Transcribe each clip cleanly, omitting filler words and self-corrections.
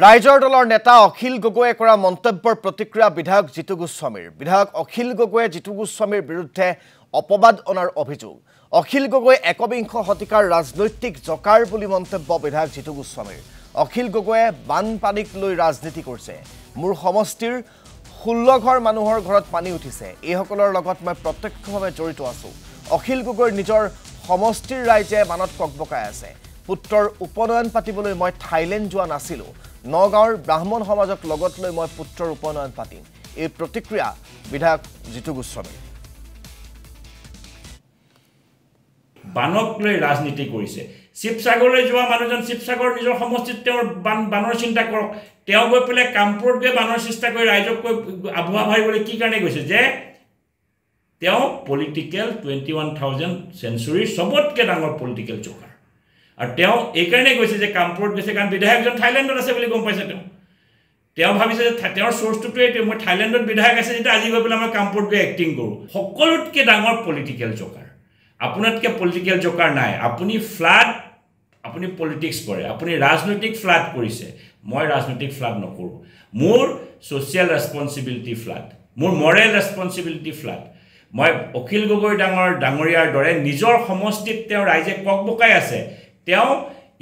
ৰাইজৰ দলৰ নেতা অখিল গগৈয়ে কৰা মন্তব্যৰ প্ৰতিক্ৰিয়া বিধায়ক জিতু গোস্বামীৰ বিধায়ক অখিল গগৈয়ে জিতু গোস্বামীৰ বিৰুদ্ধে অপবাদ অনাৰ অভিযোগ অখিল গগৈ একবিংশ শতিকাৰ ৰাজনৈতিক জকাৰ বুলি মন্তব্য বিধায়ক জিতু গোস্বামীৰ অখিল গগৈয়ে বানপানীক লৈ ৰাজনীতি কৰিছে মোৰ সমষ্টিৰ 16 ঘৰ মানুহৰ ঘৰত পানী উঠিছে এই সকলৰ লগত মই প্ৰত্যক্ষভাৱে জড়িত আছো অখিল গগৈৰ নিজৰ সমষ্টিৰ ৰাইজে মানত ককবকাই আছে পুত্ৰৰ উপনয়ন পাতিবলৈ মই থাইলেণ্ড যোৱা নাছিলো নগাঁৱৰ ব্ৰাহ্মণ সমাজক লগত লৈ মই পুত্ৰৰ উপনয়ন পাতিম এই প্ৰতিক্ৰিয়া বিধায়ক জিতু গোস্বামী বানক লৈ ৰাজনীতি কৰিছে শিৱসাগৰলৈ যোৱা মানুহজন শিৱসাগৰ নিজৰ সমষ্টিত তেওঁৰ বানৰ চিন্তা কৰক তেওঁ গৈ পেলাই কামপুৰত গৈ বানৰ চেষ্টা কৰি ৰাইজক আবুৱা ভাবিবলৈ কি কাৰণে গৈছে যে তেওঁ পলিটিকেল 21000 সেঞ্চুৰীৰ সবতকে ডাঙৰ পলিটিকেল জোকাৰ আৰু তেওঁ এই কাৰণে গৈছে যে কামপুৰত গৈছে কাৰণ বিধায়কজন থাইলেণ্ডত আছে বুলি গম পাইছে তেওঁ ভাবিছে যে তেওঁৰ সোৰ্সটো এইটো মই থাইলেণ্ডত বিধায়ক আছে যেটা আজি গৈ পেলাই মই কামপুৰত গৈ এক্টিং কৰো সকলোতকে ডাঙৰ পলিটিকেল জোকাৰ আপোনাতকে পলিটিকেল জোকাৰ নাই আপুনি ফ্লাড আপুনি পলিটিক্স কৰে আপুনি ৰাজনৈতিক ফ্লাড কৰিছে মই ৰাজনৈতিক ফ্লাড নকৰো মোৰ সোশ্যাল ৰেসপন্সিবিলিটি ফ্লাড মোৰ মৰেল ৰেসপন্সিবিলিটি ফ্লাড মই অখিল গগৈ ডাঙৰীয়াৰ দৰে নিজৰ সমষ্টিত তেওঁ ৰাইজে ককবকাই আছে তেওঁ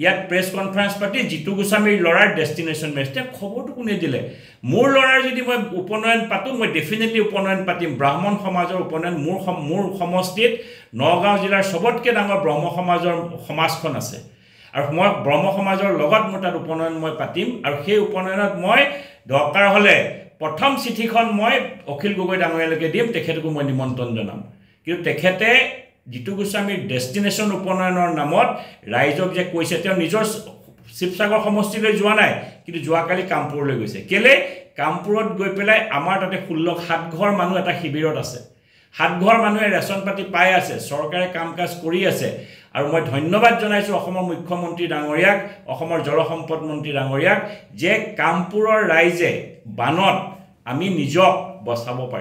ইয়াত প্ৰেছ কনফাৰেন্স পাতি জিতু গোস্বামীৰ লৰাৰ ডেষ্টিনেশ্যন মেষ্টে খবৰটো কোনে দিলে মোৰ লৰাৰ যদি মই উপনয়ন পাতো মই ডেফিনেটলি উপনয়ন পাতিম ব্ৰাহ্মণ সমাজৰ উপনয়ন মোৰ সমষ্টিত নগাঁও জিলাৰ সবতকে ডাঙৰ ব্ৰহ্ম সমাজৰ সমাজখন আছে আৰু মই ব্ৰহ্ম সমাজৰ লগত মোৰ তাত উপনয়ন মই পাতিম আৰু সেই উপনয়নত মই দৰকাৰ হলে প্ৰথম চিঠিখন মই অখিল গগৈ ডাঙৰীয়ালৈকে দিম তেখেতকো মই নিমন্ত্ৰণ জনাম কিন্তু তেখেতে জিতু গোস্বামীৰ ডেষ্টিনেশ্যন উপনয়নৰ নামত ৰাইজক যে কৈছে তেওঁ নিজৰ শিৱসাগৰ সমষ্টিলৈ যোৱা নাই কিন্তু যোৱাকালি কামপুৰলৈ গৈছে কেলে কামপুৰত গৈ পেলাই আমাৰ তাতে 7 ঘৰ মানুহ এটা শিবিৰত আছে 7 ঘৰ মানুহে ৰেচন পাতি পাই আছে চৰকাৰে কামকাজ কৰি আছে আৰু মই ধন্যবাদ জনাইছো অসমৰ মুখ্যমন্ত্ৰী ডাঙৰীয়াক অসমৰ জলসম্পদ মন্ত্ৰী ডাঙৰীয়াক যে কামপুৰৰ ৰাইজে বানত আমি নিজক বচাব পাৰিছো